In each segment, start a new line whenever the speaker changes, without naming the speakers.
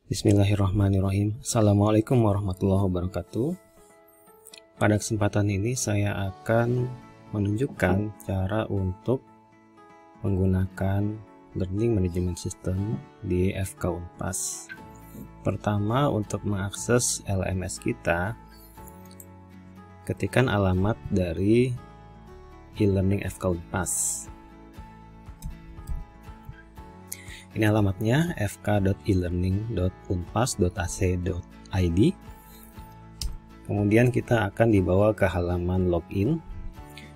Bismillahirrahmanirrahim. Assalamualaikum warahmatullahi wabarakatuh. Pada kesempatan ini saya akan menunjukkan cara untuk menggunakan Learning Management System di FK Unpas. Pertama, untuk mengakses LMS kita, ketikkan alamat dari e-learning FK Unpas. Ini alamatnya fk.elearning.unpas.ac.id. Kemudian kita akan dibawa ke halaman login.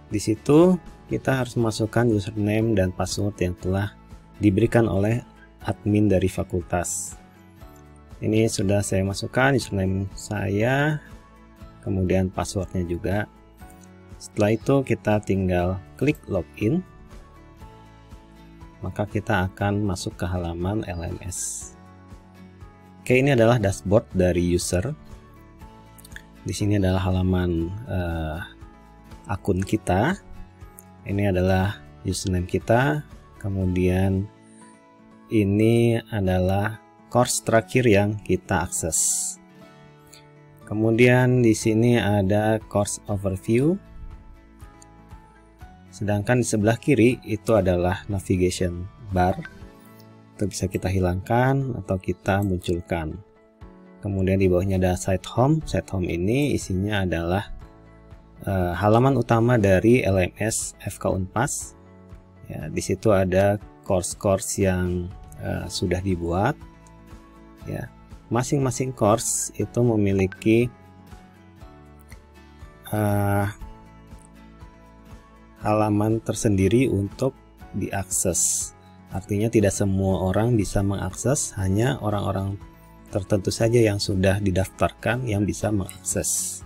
Di situ kita harus memasukkan username dan password yang telah diberikan oleh admin dari fakultas. Ini sudah saya masukkan username saya, kemudian passwordnya juga. Setelah itu kita tinggal klik login. Maka kita akan masuk ke halaman LMS. Oke, ini adalah dashboard dari user. Di sini adalah halaman akun kita. Ini adalah username kita. Kemudian ini adalah course terakhir yang kita akses. Kemudian di sini ada course overview. Sedangkan di sebelah kiri itu adalah navigation bar. Itu bisa kita hilangkan atau kita munculkan. Kemudian di bawahnya ada site home. Site home ini isinya adalah halaman utama dari LMS FK Unpas. Ya, di situ ada course-course yang sudah dibuat. Ya, masing-masing course itu memiliki halaman tersendiri untuk diakses. Artinya tidak semua orang bisa mengakses, hanya orang-orang tertentu saja yang sudah didaftarkan yang bisa mengakses.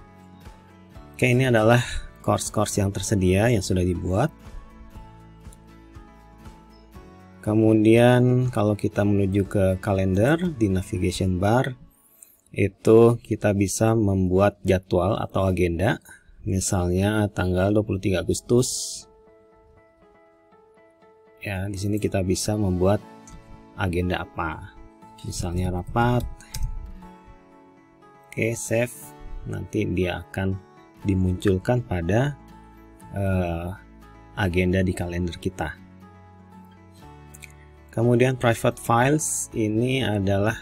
Oke, ini adalah course-course yang tersedia yang sudah dibuat. Kemudian kalau kita menuju ke kalender di navigation bar, itu kita bisa membuat jadwal atau agenda. Misalnya tanggal 23 Agustus. Ya, di sini kita bisa membuat agenda apa. Misalnya rapat. Oke, save. Nanti dia akan dimunculkan pada agenda di kalender kita. Kemudian private files ini adalah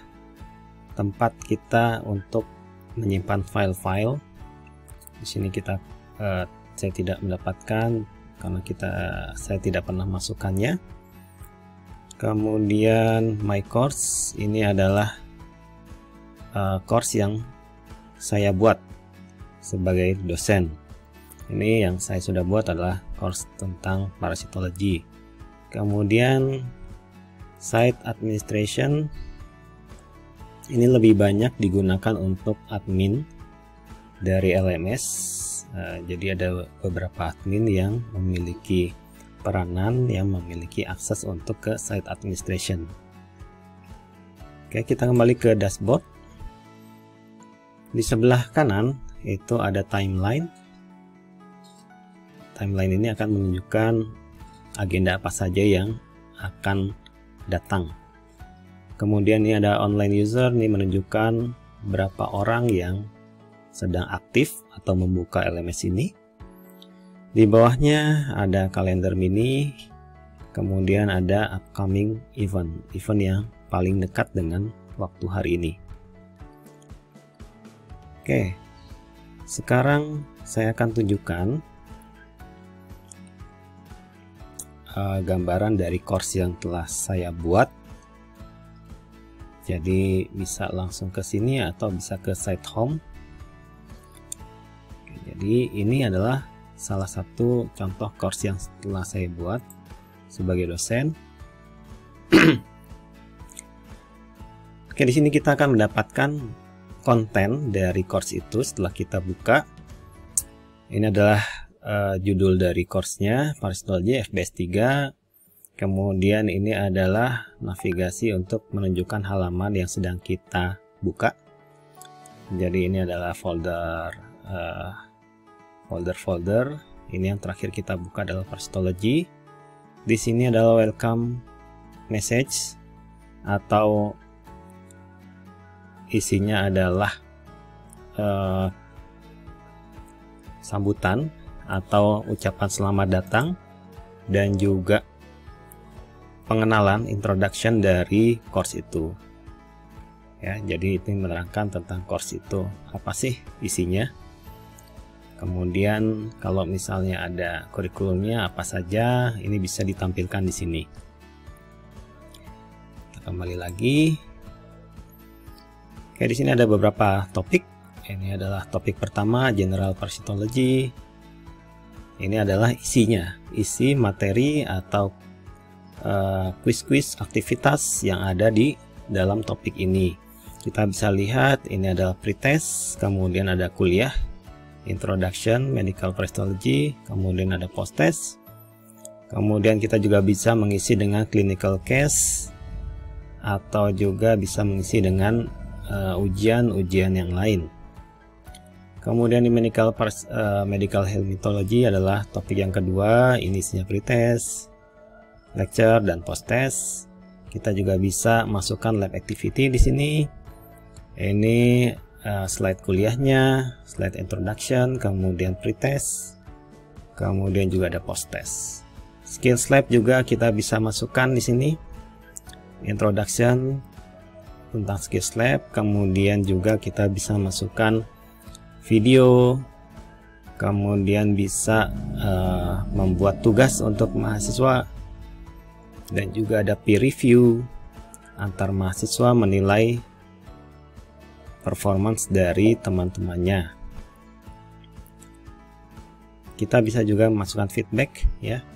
tempat kita untuk menyimpan file-file. Di sini saya tidak mendapatkan karena saya tidak pernah masukkannya. Kemudian my course ini adalah course yang saya buat sebagai dosen. Ini yang saya sudah buat adalah course tentang parasitologi. Kemudian site administration ini lebih banyak digunakan untuk admin dari LMS. Jadi ada beberapa admin yang memiliki peranan, yang memiliki akses untuk ke site administration. Oke, kita kembali ke dashboard. Di sebelah kanan itu ada timeline. Timeline ini akan menunjukkan agenda apa saja yang akan datang. Kemudian ini ada online user, ini menunjukkan berapa orang yang sedang aktif atau membuka LMS ini. Di bawahnya ada kalender mini, kemudian ada upcoming event yang paling dekat dengan waktu hari ini. Oke, sekarang saya akan tunjukkan gambaran dari course yang telah saya buat. Jadi bisa langsung ke sini atau bisa ke site home. Jadi ini adalah salah satu contoh course yang telah saya buat sebagai dosen. Oke, di sini kita akan mendapatkan konten dari course itu setelah kita buka. Ini adalah judul dari course-nya, Parasitologi FBS 3. Kemudian ini adalah navigasi untuk menunjukkan halaman yang sedang kita buka. Jadi ini adalah folder ini yang terakhir kita buka adalah parasitologi. Di sini adalah welcome message atau isinya adalah sambutan atau ucapan selamat datang dan juga pengenalan introduction dari course itu. Ya, jadi itu menerangkan tentang course itu apa sih isinya. Kemudian kalau misalnya ada kurikulumnya apa saja, ini bisa ditampilkan di sini. Kita kembali lagi. Oke, di sini ada beberapa topik. Ini adalah topik pertama, General Parasitology. Ini adalah isinya, isi materi atau kuis-kuis aktivitas yang ada di dalam topik ini. Kita bisa lihat ini adalah pretest, kemudian ada kuliah, Introduction Medical Parasitology, kemudian ada post-test. Kemudian kita juga bisa mengisi dengan clinical case atau juga bisa mengisi dengan ujian-ujian yang lain. Kemudian di medical healthology adalah topik yang kedua, ini isinya pretest, lecture dan post-test. Kita juga bisa masukkan lab activity di sini. Ini slide kuliahnya, slide introduction, kemudian pretest, kemudian juga ada post-test. Skills lab juga kita bisa masukkan di sini. Introduction tentang skills lab, kemudian juga kita bisa masukkan video, kemudian bisa membuat tugas untuk mahasiswa, dan juga ada peer review antar mahasiswa menilai performance dari teman-temannya. Kita bisa juga masukkan feedback ya.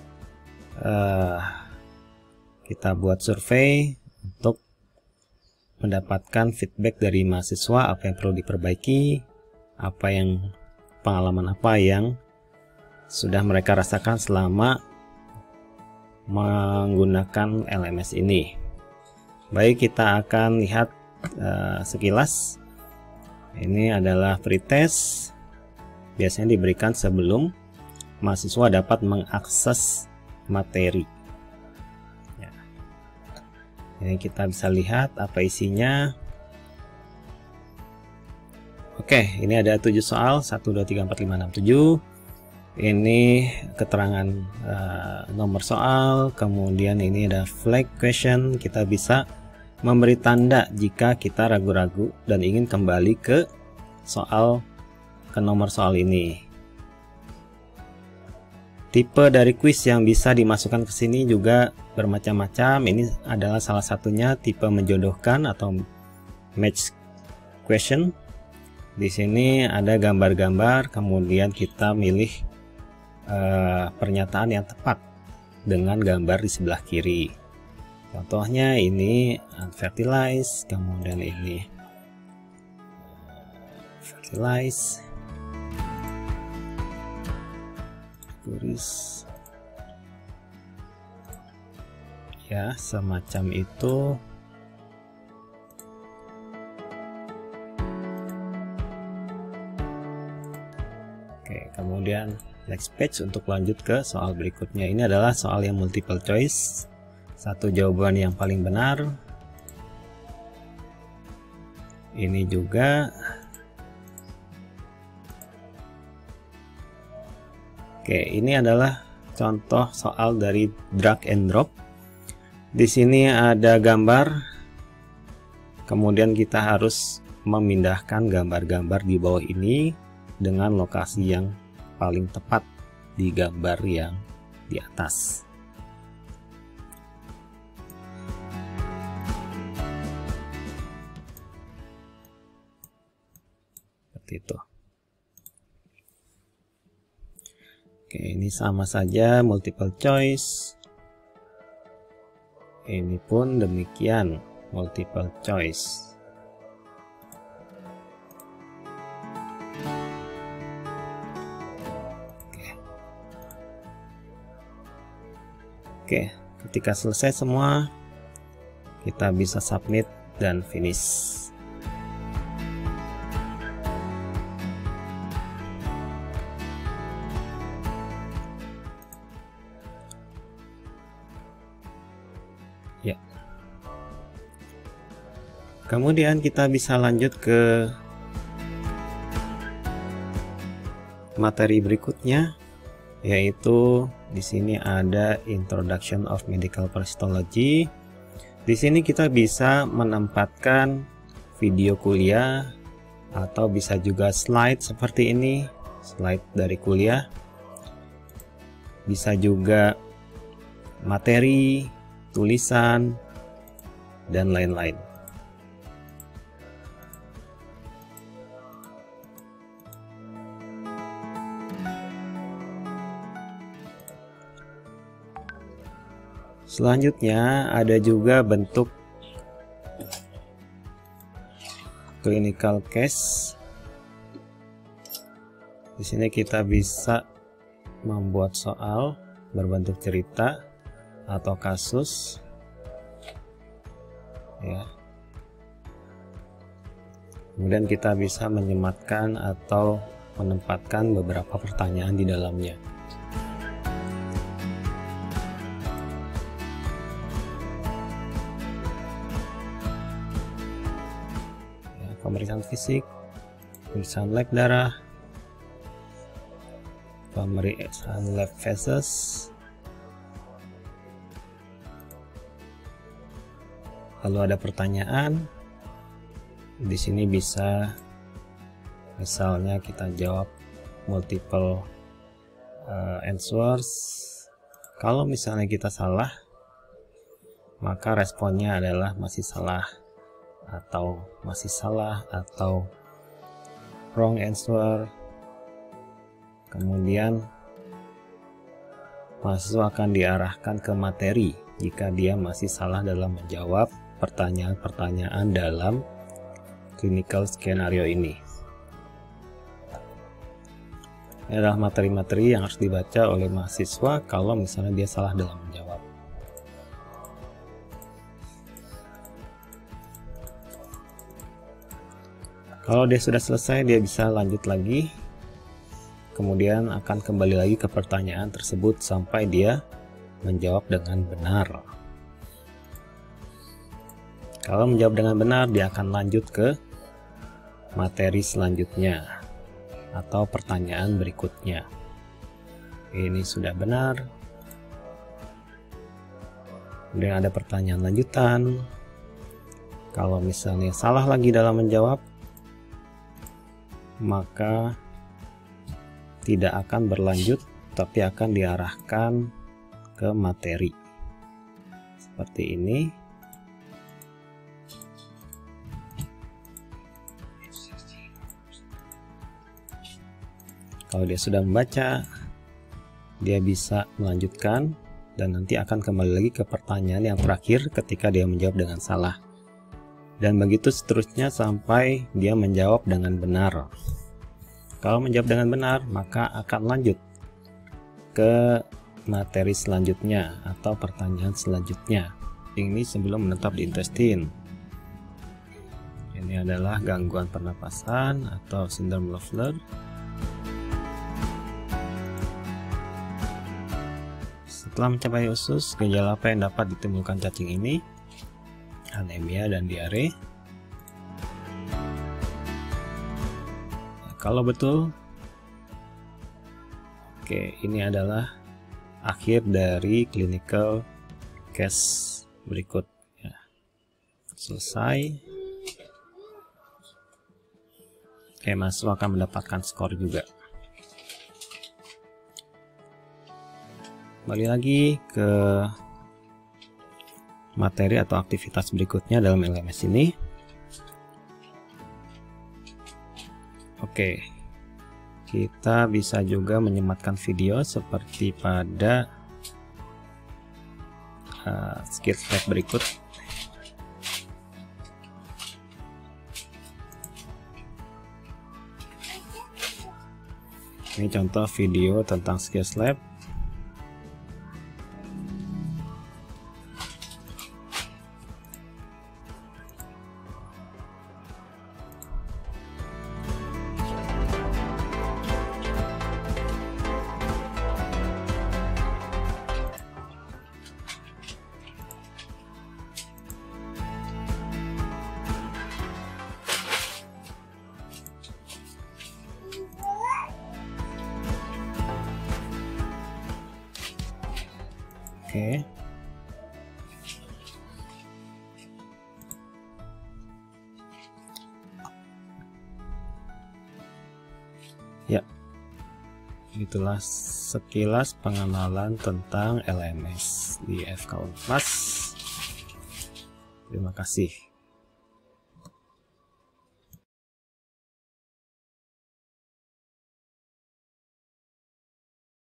Kita buat survei untuk mendapatkan feedback dari mahasiswa, apa yang perlu diperbaiki, pengalaman apa yang sudah mereka rasakan selama menggunakan LMS ini. Baik, kita akan lihat sekilas. Ini adalah pretest, biasanya diberikan sebelum mahasiswa dapat mengakses materi. Ya. Ini kita bisa lihat apa isinya. Oke, ini ada 7 soal, 1, 2, 3, 4, 5, 6, 7. Ini keterangan nomor soal, kemudian ini ada flag question. Kita bisa memberi tanda jika kita ragu-ragu dan ingin kembali ke nomor soal ini. Tipe dari kuis yang bisa dimasukkan ke sini juga bermacam-macam. Ini adalah salah satunya, tipe menjodohkan atau match question. Di sini ada gambar-gambar, kemudian kita milih pernyataan yang tepat dengan gambar di sebelah kiri. Contohnya ini unfertilized, kemudian ini fertilize, kuris, ya semacam itu. Oke, kemudian next page untuk lanjut ke soal berikutnya. Ini adalah soal yang multiple choice. Satu jawaban yang paling benar. Ini juga. Oke, ini adalah contoh soal dari drag and drop. Di sini ada gambar. Kemudian kita harus memindahkan gambar-gambar di bawah ini dengan lokasi yang paling tepat di gambar yang di atas. Itu. Oke, ini sama saja multiple choice. Ini pun demikian multiple choice. Oke, ketika selesai semua, kita bisa submit dan finish. Kemudian kita bisa lanjut ke materi berikutnya, yaitu di sini ada Introduction of Medical Parasitology. Di sini kita bisa menempatkan video kuliah atau bisa juga slide seperti ini, slide dari kuliah. Bisa juga materi, tulisan, dan lain-lain. Selanjutnya ada juga bentuk clinical case. Di sini kita bisa membuat soal berbentuk cerita atau kasus, ya. Kemudian kita bisa menyematkan atau menempatkan beberapa pertanyaan di dalamnya. Ya, pemeriksaan fisik, pemeriksaan lab darah, pemeriksaan lab phases, lalu ada pertanyaan. Di sini bisa misalnya kita jawab multiple answers. Kalau misalnya kita salah, maka responnya adalah masih salah atau wrong answer. Kemudian mahasiswa akan diarahkan ke materi jika dia masih salah dalam menjawab pertanyaan-pertanyaan dalam clinical skenario ini. Ini adalah materi-materi yang harus dibaca oleh mahasiswa kalau misalnya dia salah dalam menjawab. Kalau dia sudah selesai, dia bisa lanjut lagi. Kemudian akan kembali lagi ke pertanyaan tersebut sampai dia menjawab dengan benar. Kalau menjawab dengan benar, dia akan lanjut ke materi selanjutnya atau pertanyaan berikutnya. Ini sudah benar. Kemudian ada pertanyaan lanjutan. Kalau misalnya salah lagi dalam menjawab, maka tidak akan berlanjut, tapi akan diarahkan ke materi. Seperti ini. Kalau dia sudah membaca, dia bisa melanjutkan dan nanti akan kembali lagi ke pertanyaan yang terakhir ketika dia menjawab dengan salah. Dan begitu seterusnya sampai dia menjawab dengan benar. Kalau menjawab dengan benar, maka akan lanjut ke materi selanjutnya atau pertanyaan selanjutnya. Ini sebelum menetap di intestine. Ini adalah gangguan pernapasan atau sindrom Loeffler. Setelah mencapai usus, gejala apa yang dapat ditimbulkan cacing ini? Anemia dan diare. Kalau betul, oke, ini adalah akhir dari clinical case berikut. Ya. Selesai. Oke, mahasiswa akan mendapatkan skor juga. Kembali lagi ke materi atau aktivitas berikutnya dalam LMS ini. Oke, kita bisa juga menyematkan video seperti pada skill step berikut. Ini contoh video tentang skill lab. Oke. Ya, itulah sekilas pengenalan tentang LMS di FK Unpas. Terima kasih.